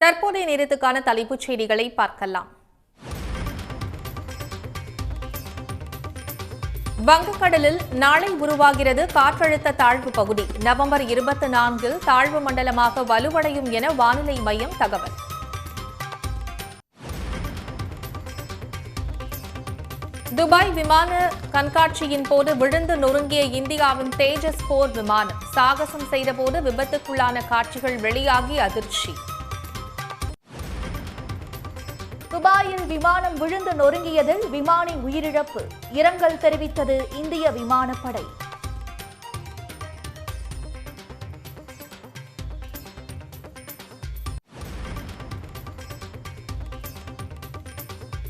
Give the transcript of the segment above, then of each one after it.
தற்போதைய நேரத்துக்கான தலைப்புச் செய்திகளை பார்க்கலாம். வங்கக்கடலில் நாளை உருவாகிறது காற்றழுத்த தாழ்வு பகுதி. நவம்பர் 24 தாழ்வு மண்டலமாக வலுவடையும் என வானிலை மையம் தகவல். துபாய் விமான கண்காட்சியின் போது விழுந்து நொறுங்கிய இந்தியாவின் தேஜஸ் போர் விமானம். சாகசம் செய்தபோது விபத்துக்குள்ளான காட்சிகள் வெளியாகி அதிர்ச்சி. துபாயில் விமானம் விழுந்து நொறுங்கியதில் விமானி உயிரிழப்பு. இரங்கல் தெரிவித்தது இந்திய விமானப்படை.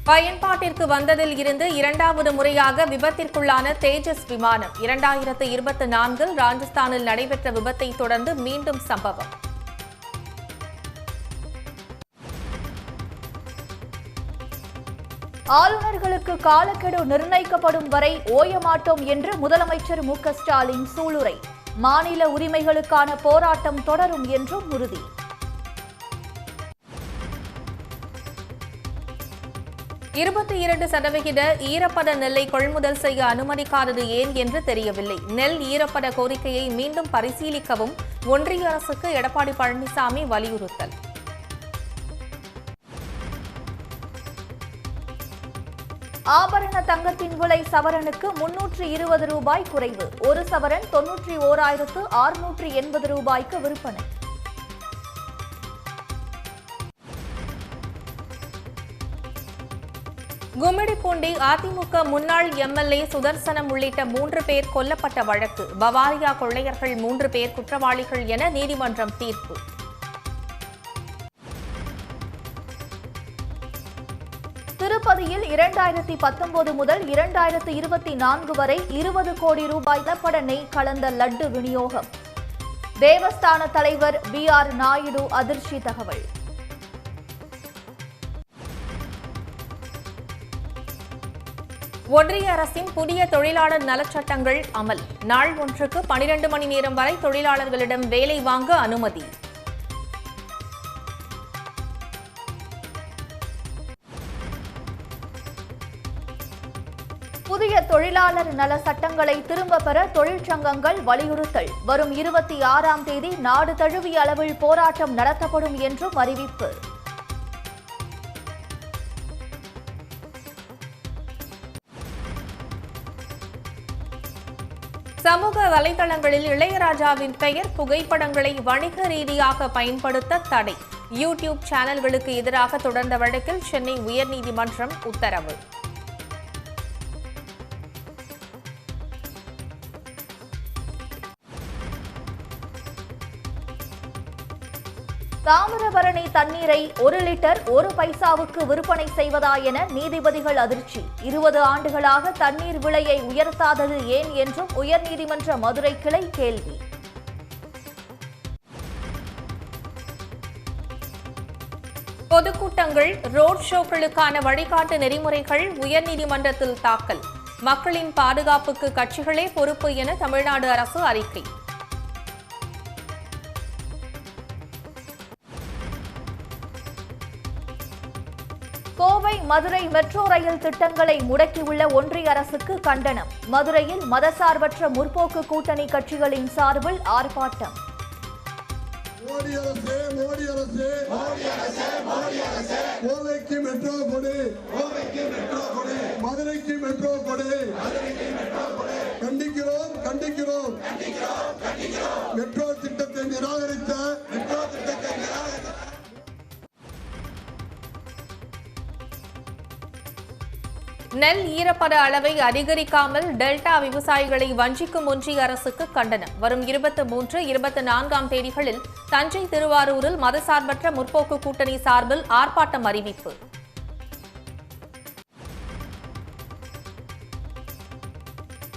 பயன்பாட்டிற்கு வந்ததில் இருந்து இரண்டாவது முறையாக விபத்திற்குள்ளான தேஜஸ் விமானம். 2024 ராஜஸ்தானில் நடைபெற்ற விபத்தை தொடர்ந்து மீண்டும் சம்பவம். ஆளுநர்களுக்கு காலக்கெடு நிர்ணயிக்கப்படும் வரை ஓயமாட்டோம் என்று முதலமைச்சர் மு.க.ஸ்டாலின் சூளுரை. மாநில உரிமைகளுக்கான போராட்டம் தொடரும் என்றும் உறுதி. %22 ஈரப்பத நெல்லை கொள்முதல் செய்ய அனுமதிக்காதது ஏன் என்று தெரியவில்லை. நெல் ஈரப்பத கோரிக்கையை மீண்டும் பரிசீலிக்கவும் ஒன்றிய அரசுக்கு எடப்பாடி பழனிசாமி வலியுறுத்தல். ஆபரண தங்கத்தின் விலை சவரனுக்கு ₹320 குறைவு. ஒரு சவரன் 91,680 விற்பனை. கும்மிடிப்பூண்டி அதிமுக முன்னாள் எம்எல்ஏ சுதர்சனம் உள்ளிட்ட 3 பேர் கொல்லப்பட்ட வழக்கு. பவாரியா கொள்ளையர்கள் 3 பேர் குற்றவாளிகள் என நீதிமன்றம் தீர்ப்பு. திருப்பதியில் 2019 முதல் 2024 வரை 20 கோடி ரூபாய் கலப்பட நெய் கலந்த லட்டு விநியோகம். தேவஸ்தான தலைவர் பி.ஆர். நாயுடு அதிர்ச்சி தகவல். ஒன்றிய அரசின் புதிய தொழிலாளர் நலச்சட்டங்கள் அமல். நாள் ஒன்றுக்கு 12 மணி நேரம் வரை தொழிலாளர்களிடம் வேலை வாங்க அனுமதி. புதிய தொழிலாளர் நல சட்டங்களை திரும்ப பெற தொழிற்சங்கங்கள் வலியுறுத்தல். வரும் 26ஆம் தேதி நாடு தழுவிய அளவில் போராட்டம் நடத்தப்படும் என்றும் அறிவிப்பு. சமூக வலைதளங்களில் இளையராஜாவின் பெயர் புகைப்படங்களை வணிக ரீதியாக பயன்படுத்த தடை. யூடியூப் சேனல்களுக்கு எதிராக தொடர்ந்த வழக்கில் சென்னை உயர்நீதிமன்றம் உத்தரவு. தாமிரபரணி தண்ணீரை 1 லிட்டர் 1 பைசாவுக்கு விற்பனை செய்வதா என நீதிபதிகள் அதிர்ச்சி. 20 ஆண்டுகளாக தண்ணீர் விலையை உயர்த்தாதது ஏன் என்றும் உயர்நீதிமன்ற மதுரை கிளை கேள்வி. பொதுக்கூட்டங்கள், ரோட் ஷோக்களுக்கான வழிகாட்டு நெறிமுறைகள் உயர்நீதிமன்றத்தில் தாக்கல். மக்களின் பாதுகாப்புக்கு கட்சிகளே பொறுப்பு என தமிழ்நாடு அரசு அறிக்கை. கோவை மதுரை மெட்ரோ ரயில் திட்டங்களை முடக்கியுள்ள ஒன்றிய அரசுக்கு கண்டனம். மதுரையில் மதசார்பற்ற முற்போக்கு கூட்டணி கட்சிகளின் சார்பில் ஆர்ப்பாட்டம். கோவைக்கு மெட்ரோ கொடு, மதுரைக்கு மெட்ரோ கொடு. கண்டிக்கிறோம் கண்டிக்கிறோம். மெட்ரோ திட்டத்தை நிராகரித்த நெல் ஈரப்பத அளவை அதிகரிக்காமல் டெல்டா விவசாயிகளை வஞ்சிக்கும் ஒன்றிய அரசுக்கு கண்டனம். வரும் 23, 24ஆம் தேதிகளில் தஞ்சை, திருவாரூரில் மதசார்பற்ற முற்போக்கு கூட்டணி சார்பில் ஆர்ப்பாட்டம் அறிவிப்பு.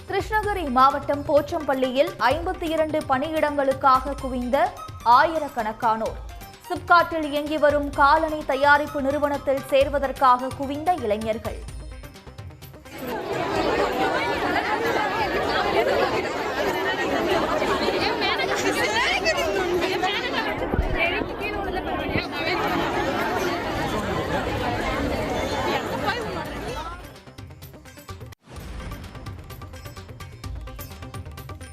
கிருஷ்ணகிரி மாவட்டம் போச்சம்பள்ளியில் 52 பணியிடங்களுக்காக குவிந்த ஆயிரக்கணக்கானோர். சிப்காட்டில் இயங்கி வரும் காலணி தயாரிப்பு நிறுவனத்தில் சேர்வதற்காக குவிந்த இளைஞர்கள்.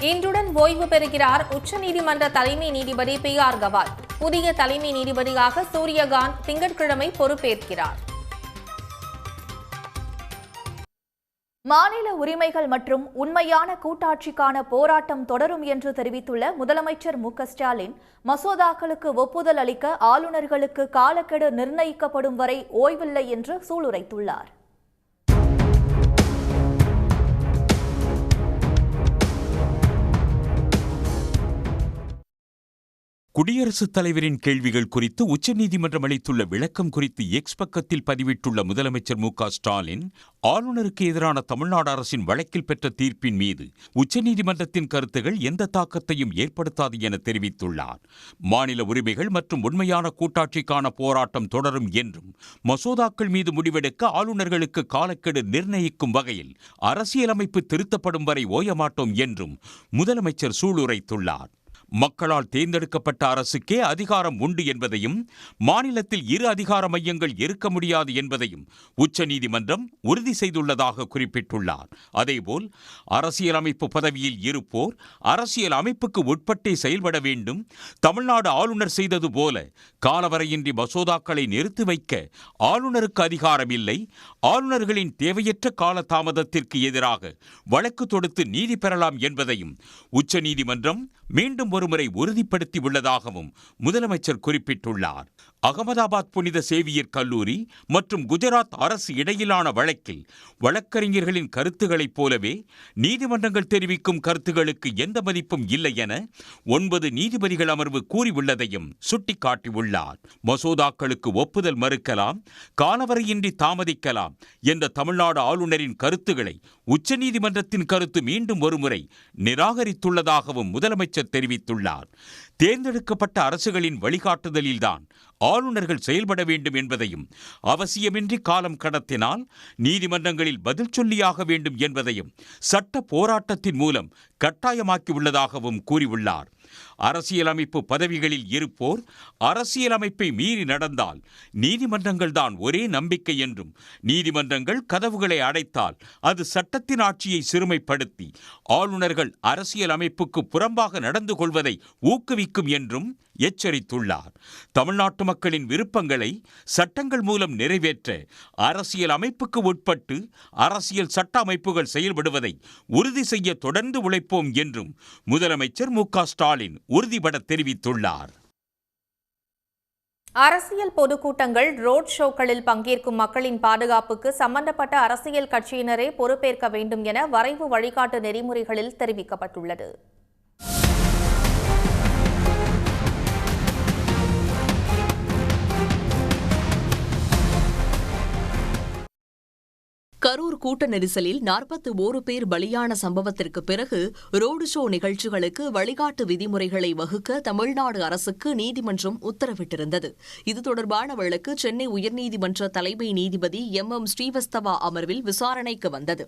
இன்றுடன் ஓய்வு பெறுகிறார் உச்சநீதிமன்ற தலைமை நீதிபதி PR கவாய். புதிய தலைமை நீதிபதியாக சூரியகாந்த் திங்கட்கிழமை பொறுப்பேற்கிறார். மாநில உரிமைகள் மற்றும் உண்மையான கூட்டாட்சிக்கான போராட்டம் தொடரும் என்று தெரிவித்துள்ள முதலமைச்சர் மு.க.ஸ்டாலின், மசோதாக்களுக்கு ஒப்புதல் அளிக்க ஆளுநர்களுக்கு காலக்கெடு நிர்ணயிக்கப்படும் வரை ஓய்வில்லை என்று சூளுரைத்துள்ளார். குடியரசுத் தலைவரின் கேள்விகள் குறித்து உச்சநீதிமன்றம் அளித்துள்ள விளக்கம் குறித்து எக்ஸ் பக்கத்தில் பதிவிட்டுள்ள முதலமைச்சர் மு.க.ஸ்டாலின், ஆளுநருக்கு எதிரான தமிழ்நாடு அரசின் வழக்கில் பெற்ற தீர்ப்பின் மீது உச்சநீதிமன்றத்தின் கருத்துகள் எந்த தாக்கத்தையும் ஏற்படுத்தாது என தெரிவித்துள்ளார். மாநில உரிமைகள் மற்றும் உண்மையான கூட்டாட்சிக்கான போராட்டம் தொடரும் என்றும், மசோதாக்கள் மீது முடிவெடுக்க ஆளுநர்களுக்கு காலக்கெடு நிர்ணயிக்கும் வகையில் அரசியலமைப்பு திருத்தப்படும் வரை ஓயமாட்டோம் என்றும் முதலமைச்சர் சூளுரைத்துள்ளார். மக்களால் தேர்ந்தெடுக்கப்பட்ட அரசுக்கே அதிகாரம் உண்டு என்பதையும், மாநிலத்தில் இரு அதிகார மையங்கள் இருக்க முடியாது என்பதையும் உச்சநீதிமன்றம் உறுதி செய்துள்ளதாக குறிப்பிட்டுள்ளார். அதேபோல் அரசியலமைப்பு பதவியில் இருப்போர் அரசியல் அமைப்புக்கு உட்பட்டே செயல்பட வேண்டும். தமிழ்நாடு ஆளுநர் செய்தது போல காலவரையின்றி மசோதாக்களை நிறுத்தி வைக்க ஆளுநருக்கு அதிகாரம் இல்லை. ஆளுநர்களின் தேவையற்ற கால தாமதத்திற்கு எதிராக வழக்கு தொடுத்து நீதி பெறலாம் என்பதையும் உச்சநீதிமன்றம் மீண்டும் ஒருமுறை உறுதிப்படுத்தி உள்ளதாகவும் முதலமைச்சர் குறிப்பிட்டுள்ளார். அகமதாபாத் புனித சேவியர் கல்லூரி மற்றும் குஜராத் அரசு இடையிலான வழக்கில் வழக்கறிஞர்களின் கருத்துக்களைப் போலவே நீதிமன்றங்கள் தெரிவிக்கும் கருத்துகளுக்கு எந்த மதிப்பும் இல்லை என 9 நீதிபதிகள் அமர்வு கூறியுள்ளதையும் சுட்டிக்காட்டியுள்ளார். மசோதாக்களுக்கு ஒப்புதல் மறுக்கலாம், காலவரையின்றி தாமதிக்கலாம் என்ற தமிழ்நாடு ஆளுநரின் கருத்துக்களை உச்சநீதிமன்றத்தின் கருத்து மீண்டும் ஒருமுறை நிராகரித்துள்ளதாகவும் முதலமைச்சர் தெரிவித்துள்ளார். தேர்ந்தெடுக்கப்பட்ட அரசுகளின் வழிகாட்டுதலில்தான் ஆளுநர்கள் செயல்பட வேண்டும் என்பதையும், அவசியமின்றி காலம் கடத்தினால் நீதிமன்றங்களில் பதில் சொல்லியாக வேண்டும் என்பதையும் சட்ட போராட்டத்தின் மூலம் கட்டாயமாக்கியுள்ளதாகவும் கூறியுள்ளார். அரசியலமைப்பு பதவிகளில் இருப்போர் அரசியலமைப்பை மீறி நடந்தால் நீதிமன்றங்கள் தான் ஒரே நம்பிக்கை என்றும், நீதிமன்றங்கள் கதவுகளை அடைத்தால் அது சட்டத்தின் ஆட்சியை சிறுமைப்படுத்தி ஆளுநர்கள் அரசியல் அமைப்புக்கு புறம்பாக நடந்து கொள்வதை ஊக்குவிக்கும் என்றும் எச்சரித்துள்ளார். தமிழ்நாட்டு மக்களின் விருப்பங்களை சட்டங்கள் மூலம் நிறைவேற்ற அரசியல் அமைப்புக்கு உட்பட்டு அரசியல் சட்ட அமைப்புகள் செயல்படுவதை உறுதி செய்ய தொடர்ந்து உழைப்போம் என்றும் முதலமைச்சர் மு.க.ஸ்டாலின் உறுதிபட தெரிவித்துள்ளார். அரசியல் பொதுக்கூட்டங்கள், ரோட் ஷோக்களில் பங்கேற்கும் மக்களின் பாதுகாப்புக்கு சம்பந்தப்பட்ட அரசியல் கட்சியினரே பொறுப்பேற்க வேண்டும் என வரைவு வழிகாட்டு நெறிமுறைகளில் தெரிவிக்கப்பட்டுள்ளது. கரூர் கூட்ட நெரிசலில் 41 பேர் பலியான சம்பவத்திற்கு பிறகு ரோடு ஷோ நிகழ்ச்சிகளுக்கு வழிகாட்டு விதிமுறைகளை வகுக்க தமிழ்நாடு அரசுக்கு நீதிமன்றம் உத்தரவிட்டிருந்தது. இது தொடர்பான வழக்கு சென்னை உயர்நீதிமன்ற தலைமை நீதிபதி MM ஸ்ரீவஸ்தவா அமர்வில் விசாரணைக்கு வந்தது.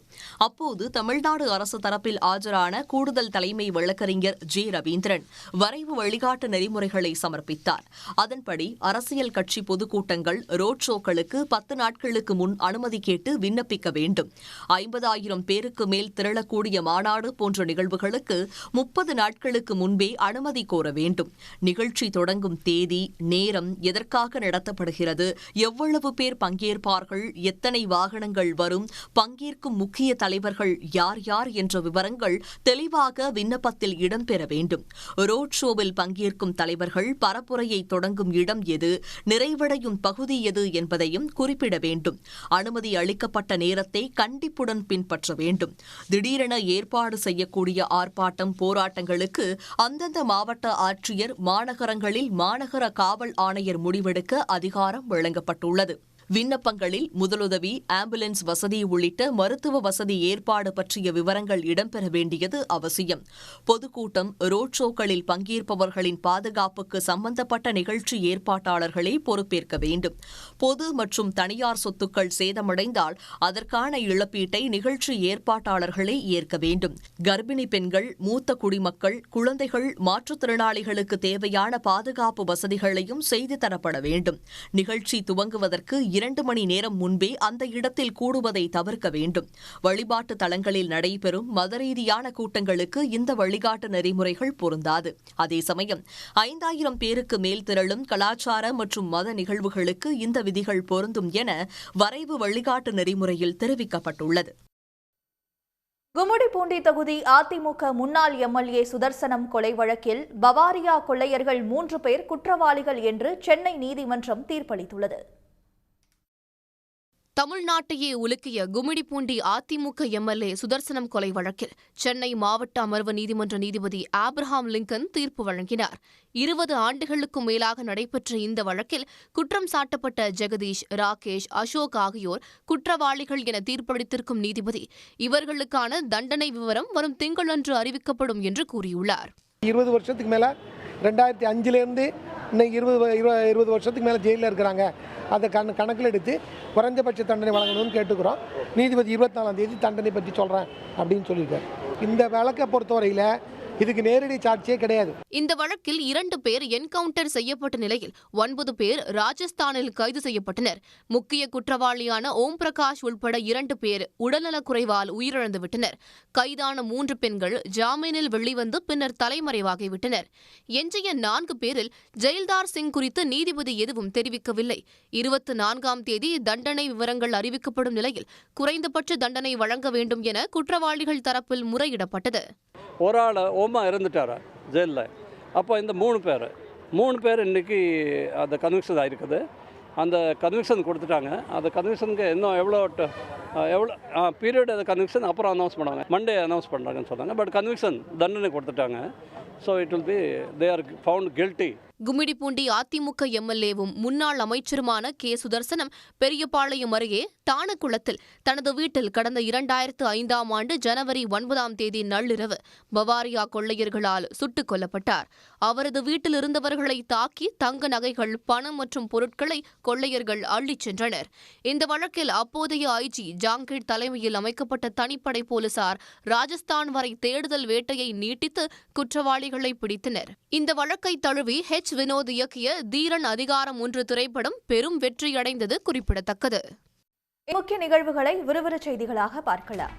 அப்போது தமிழ்நாடு அரசு தரப்பில் ஆஜரான கூடுதல் தலைமை வழக்கறிஞர் J. ரவீந்திரன் வரைவு வழிகாட்டு நெறிமுறைகளை சமர்ப்பித்தார். அதன்படி அரசியல் கட்சி பொதுக்கூட்டங்கள், ரோட் ஷோக்களுக்கு 10 நாட்களுக்கு முன் அனுமதி கேட்டு விண்ணப்பிக்க வேண்டும். 50,000 பேருக்கு மேல் திரளக்கூடிய மாநாடு போன்ற நிகழ்வுகளுக்கு 30 நாட்களுக்கு முன்பே அனுமதி கோர வேண்டும். நிகழ்ச்சி தொடங்கும் தேதி, நேரம், எதற்காக நடத்தப்படுகிறது, எவ்வளவு பேர் பங்கேற்பார்கள், எத்தனை வாகனங்கள் வரும், பங்கேற்கும் முக்கிய தலைவர்கள் யார் யார் என்ற விவரங்கள் தெளிவாக விண்ணப்பத்தில் இடம்பெற வேண்டும். ரோட் ஷோவில் பங்கேற்கும் தலைவர்கள் பரப்புரையை தொடங்கும் இடம் எது, நிறைவடையும் பகுதி எது என்பதையும் குறிப்பிட வேண்டும். அனுமதி அளிக்கப்பட்ட நேரத்தை கண்டிப்புடன் பின்பற்ற வேண்டும். திடீரென ஏற்பாடு செய்யக்கூடிய ஆர்ப்பாட்டம், போராட்டங்களுக்கு அந்தந்த மாவட்ட ஆட்சியர், மாநகரங்களில் மாநகர காவல் ஆணையர் முடிவெடுக்க அதிகாரம் வழங்கப்பட்டுள்ளது. விண்ணப்பங்களில் முதலுதவி, ஆம்புலன்ஸ் வசதி உள்ளிட்ட மருத்துவ வசதி ஏற்பாடு பற்றிய விவரங்கள் இடம்பெற வேண்டியது அவசியம். பொதுக்கூட்டம், ரோட் ஷோக்களில் பங்கேற்பவர்களின் பாதுகாப்புக்கு சம்பந்தப்பட்ட நிகழ்ச்சி ஏற்பாட்டாளர்களே பொறுப்பேற்க வேண்டும். பொது மற்றும் தனியார் சொத்துக்கள் சேதமடைந்தால் அதற்கான இழப்பீட்டை நிகழ்ச்சி ஏற்பாட்டாளர்களே ஏற்க வேண்டும். கர்ப்பிணி பெண்கள், மூத்த குடிமக்கள், குழந்தைகள், மாற்றுத்திறனாளிகளுக்கு தேவையான பாதுகாப்பு வசதிகளையும் செய்து தரப்பட வேண்டும். நிகழ்ச்சி துவங்குவதற்கு 2 மணி நேரம் முன்பே அந்த இடத்தில் கூடுவதை தவிர்க்க வேண்டும். வழிபாட்டு தலங்களில் நடைபெறும் மதரீதியான கூட்டங்களுக்கு இந்த வழிகாட்டு நெறிமுறைகள் பொருந்தாது. அதே சமயம் 5000 பேருக்கு மேல் திரளும் கலாச்சார மற்றும் மத நிகழ்வுகளுக்கு இந்த விதிகள் பொருந்தும் என வரைவு வழிகாட்டு நெறிமுறையில் தெரிவிக்கப்பட்டுள்ளது. கும்மிடிப்பூண்டி தொகுதி அதிமுக முன்னாள் எம்எல்ஏ சுதர்சனம் கொலை வழக்கில் பவாரியா கொள்ளையர்கள் 3 பேர் குற்றவாளிகள் என்று சென்னை நீதிமன்றம் தீர்ப்பளித்துள்ளது. தமிழ்நாட்டையே உலுக்கிய கும்மிடிப்பூண்டி அதிமுக எம்எல்ஏ சுதர்சனம் கொலை வழக்கில் சென்னை மாவட்ட அமர்வு நீதிமன்ற நீதிபதி ஆப்ரஹாம் லிங்கன் தீர்ப்பு வழங்கினார். 20 ஆண்டுகளுக்கும் மேலாக நடைபெற்ற இந்த வழக்கில் குற்றம் சாட்டப்பட்ட ஜெகதீஷ், ராகேஷ், அசோக் ஆகியோர் குற்றவாளிகள் என தீர்ப்பளித்திருக்கும் நீதிபதி இவர்களுக்கான தண்டனை விவரம் வரும் திங்களன்று அறிவிக்கப்படும் என்று கூறியுள்ளார். 20 வருஷத்துக்கு மேல 2005லேருந்து இன்னைக்கு 20 வருஷத்துக்கு மேலே ஜெயிலில் இருக்கிறாங்க. அதை கணக்கில் எடுத்து குறைஞ்சபட்ச தண்டனை வழங்கணும்னு கேட்டுக்கிறோம். நீதிபதி 24ஆம் தேதி தண்டனை பற்றி சொல்கிறேன் அப்படின்னு சொல்லியிருக்காரு. இந்த வழக்கை பொறுத்தவரையில் இதுக்கு நேரடி சாட்சியே கிடையாது. இந்த வழக்கில் 2 பேர் என்கவுண்டர் செய்யப்பட்ட நிலையில் 9 பேர் ராஜஸ்தானில் கைது செய்யப்பட்டனர். முக்கிய குற்றவாளியான ஓம் பிரகாஷ் உள்பட 2 பேர் உடல்நலக்குறைவால் உயிரிழந்துவிட்டனர். கைதான 3 பெண்கள் ஜாமீனில் வெளிவந்து பின்னர் தலைமறைவாகிவிட்டனர். எஞ்சிய 4 பேரில் ஜெயில்தார் சிங் குறித்து நீதிபதி எதுவும் தெரிவிக்கவில்லை. 24ஆம் தேதி தண்டனை விவரங்கள் அறிவிக்கப்படும் நிலையில் குறைந்தபட்ச தண்டனை வழங்க வேண்டும் என குற்றவாளிகள் தரப்பில் முறையிடப்பட்டது. ஒரு ஆள் ஓமா இருந்துட்டார் ஜெயிலில். அப்போ இந்த 3 பேர் இன்றைக்கி அந்த கன்விக்ஷன் ஆகிருக்குது. அந்த கன்விக்ஷன் கொடுத்துட்டாங்க. அந்த கன்விக்ஷனுக்கு இன்னும் எவ்வளோ பீரியட் அந்த கன்விக்ஷன் அப்புறம் அனௌன்ஸ் பண்ணாங்க. மண்டே அனௌன்ஸ் பண்ணுறாங்கன்னு சொன்னாங்க. பட் கன்விக்ஷன் தண்டனை கொடுத்துட்டாங்க. So it will be they are found guilty. Gummidipoondi AIADMK எம்எல்ஏவும் முன்னாள் அமைச்சருமான கே. சுதர்சனம் பெரியபாளையம் அருகே தானக்குளத்தில் தனது வீட்டில் கடந்த 2005ஆம் ஆண்டு ஜனவரி 9ஆம் தேதி நள்ளிரவு பவாரியா கொள்ளையர்களால் சுட்டுக் கொல்லப்பட்டார். அவரது வீட்டில் இருந்தவர்களை தாக்கி தங்க நகைகள், பணம் மற்றும் பொருட்களை கொள்ளையர்கள் அள்ளிச் சென்றனர். இந்த வழக்கில் அப்போதைய ஐஜி ஜாங்கீர் தலைமையில் அமைக்கப்பட்ட தனிப்படை போலீசார் ராஜஸ்தான் வரை தேடுதல் வேட்டையை நீட்டித்து குற்றவாளிகளை பிடித்தனர். இந்த வழக்கை தழுவி வினோத் இயக்கிய தீரன் அதிகாரம் 1 திரைப்படம் பெரும் வெற்றியடைந்தது குறிப்பிடத்தக்கது. முக்கிய நிகழ்வுகளை விறுவிறு செய்திகளாக பார்க்கலாம்.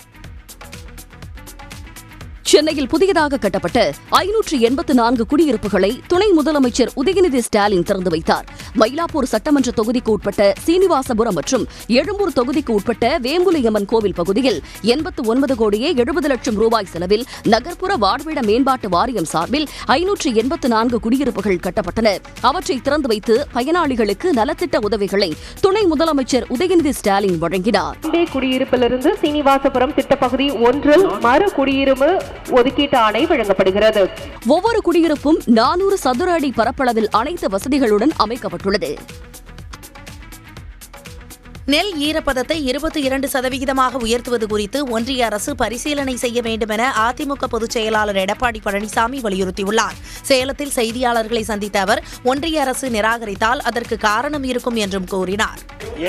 சென்னையில் புதியதாக கட்டப்பட்ட 584 குடியிருப்புகளை துணை முதலமைச்சர் உதயநிதி ஸ்டாலின் திறந்து வைத்தார். மயிலாப்பூர் சட்டமன்ற தொகுதிக்கு உட்பட்ட சீனிவாசபுரம் மற்றும் எழும்பூர் தொகுதிக்கு உட்பட்ட வேம்புலியம்மன் கோவில் பகுதியில் 89 கோடியே 70 லட்சம் ரூபாய் செலவில் நகர்ப்புற வாழ்விட மேம்பாட்டு வாரியம் சார்பில் 584 குடியிருப்புகள் கட்டப்பட்டன. அவற்றை திறந்து வைத்து பயனாளிகளுக்கு நலத்திட்ட உதவிகளை துணை முதலமைச்சர் உதயநிதி ஸ்டாலின் வழங்கினார். குடியிருப்பிலிருந்து சீனிவாசபுரம் திட்டப்பகுதி 1 மறு குடியிருப்பு ஒதுக்கீட்டு ஆணை வழங்கப்படுகிறது. ஒவ்வொரு குடியிருப்பும் 400 சதுர அடி பரப்பளவில் அனைத்து வசதிகளுடன் அமைக்கப்பட்டுள்ளது. நெல் ஈரப்பதத்தை 22% உயர்த்துவது குறித்து ஒன்றிய அரசு பரிசீலனை செய்ய வேண்டும் என அதிமுக பொதுச் செயலாளர் எடப்பாடி பழனிசாமி வலியுறுத்தியுள்ளார். சேலத்தில் செய்தியாளர்களை சந்தித்த அவர் ஒன்றிய அரசு நிராகரித்தால் அதற்கு காரணம் இருக்கும் என்றும் கூறினார்.